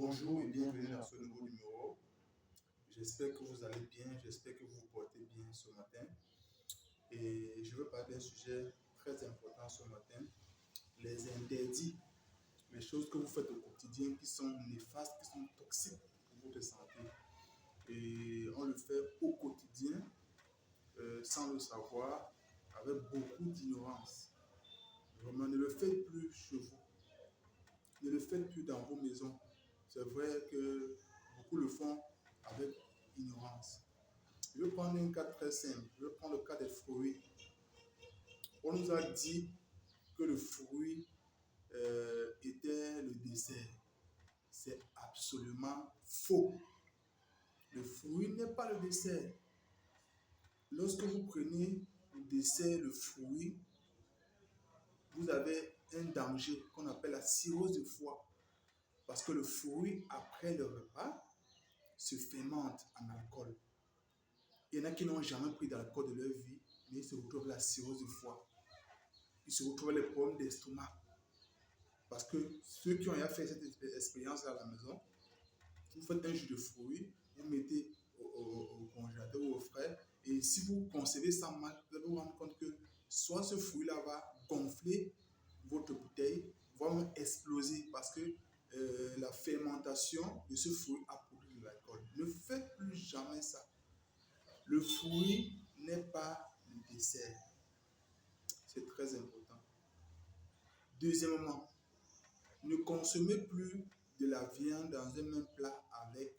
Bonjour et bienvenue dans ce nouveau numéro. J'espère que vous allez bien, j'espère que vous vous portez bien ce matin. Et je veux parler d'un sujet très important ce matin, les interdits, les choses que vous faites au quotidien qui sont néfastes, qui sont toxiques pour votre santé. Et on le fait au quotidien sans le savoir, avec beaucoup d'ignorance. Vraiment, ne le faites plus chez vous, ne le faites plus dans vos maisons. C'est vrai que beaucoup le font avec ignorance. Je vais prendre un cas très simple. Je vais prendre le cas des fruits. On nous a dit que le fruit était le dessert. C'est absolument faux. Le fruit n'est pas le dessert. Lorsque vous prenez le dessert, le fruit, vous avez un danger qu'on appelle la cirrhose de foie. Parce que le fruit, après le repas, se fermente en alcool. Il y en a qui n'ont jamais pris d'alcool de leur vie, mais ils se retrouvent avec la cirrhose de foie. Ils se retrouvent avec les problèmes d'estomac. Parce que ceux qui ont fait cette expérience à la maison, vous faites un jus de fruits, vous mettez au congélateur ou au frais, et si vous conservez ça mal, vous allez vous rendre compte que soit ce fruit-là va gonfler votre bouteille, va même exploser parce que la fermentation de ce fruit a produit de l'alcool. Ne faites plus jamais ça. Le fruit n'est pas le dessert. C'est très important. Deuxièmement, ne consommez plus de la viande dans un même plat avec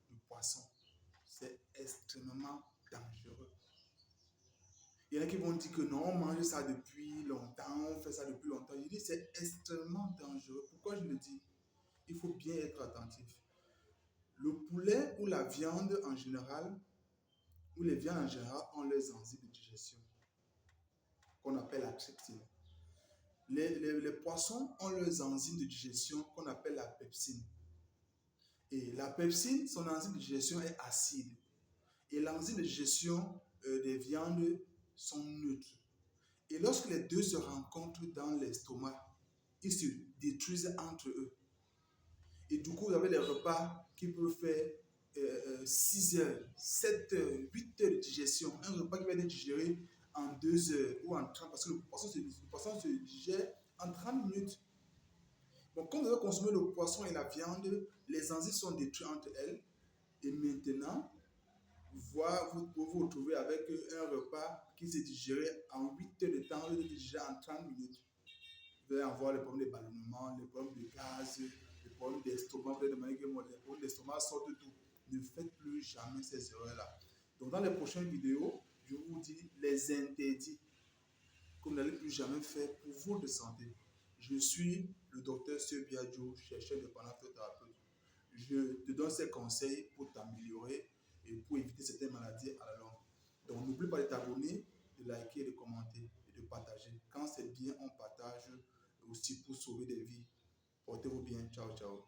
du poisson. C'est extrêmement dangereux. Il y en a qui vont dire que non, on mange ça depuis longtemps, on fait ça depuis longtemps. Je dis c'est extrêmement dangereux. Pourquoi je le dis? Il faut bien être attentif. Le poulet ou la viande en général, ou les viandes en général, ont leurs enzymes de digestion, qu'on appelle la tryptine. Les poissons ont leurs enzymes de digestion qu'on appelle la pepsine. Et la pepsine, son enzyme de digestion est acide. Et l'enzyme de digestion des viandes sont neutres. Et lorsque les deux se rencontrent dans l'estomac, ils se détruisent entre eux. Et du coup, vous avez des repas qui peuvent faire 6 heures, 7 heures, 8 heures de digestion. Un repas qui va être digéré en 2 heures ou en 30, parce que le poisson se digère en 30 minutes. Donc, quand vous avez consommé le poisson et la viande, les enzymes sont détruites entre elles. Et maintenant, vous pouvez vous retrouver avec un repas qui s'est digéré en 8 heures de temps, au lieu de digérer en 30 minutes. Vous allez avoir les problèmes de ballonnement, les problèmes de gaz, les problèmes d'estomac. Vous allez demander que les problèmes d'estomac sortent de tout. Ne faites plus jamais ces erreurs-là. Donc, dans les prochaines vidéos, je vous dis les interdits que vous n'allez plus jamais faire pour votre santé. Je suis le docteur Sebiadjo, chercheur indépendant physiothérapeute. Je te donne ces conseils pour t'améliorer et pour éviter certaines maladies à la longue. Donc, n'oublie pas de t'abonner, de liker, de commenter et de partager. Quand c'est bien, on partage aussi pour sauver des vies. Portez-vous bien. Ciao, ciao.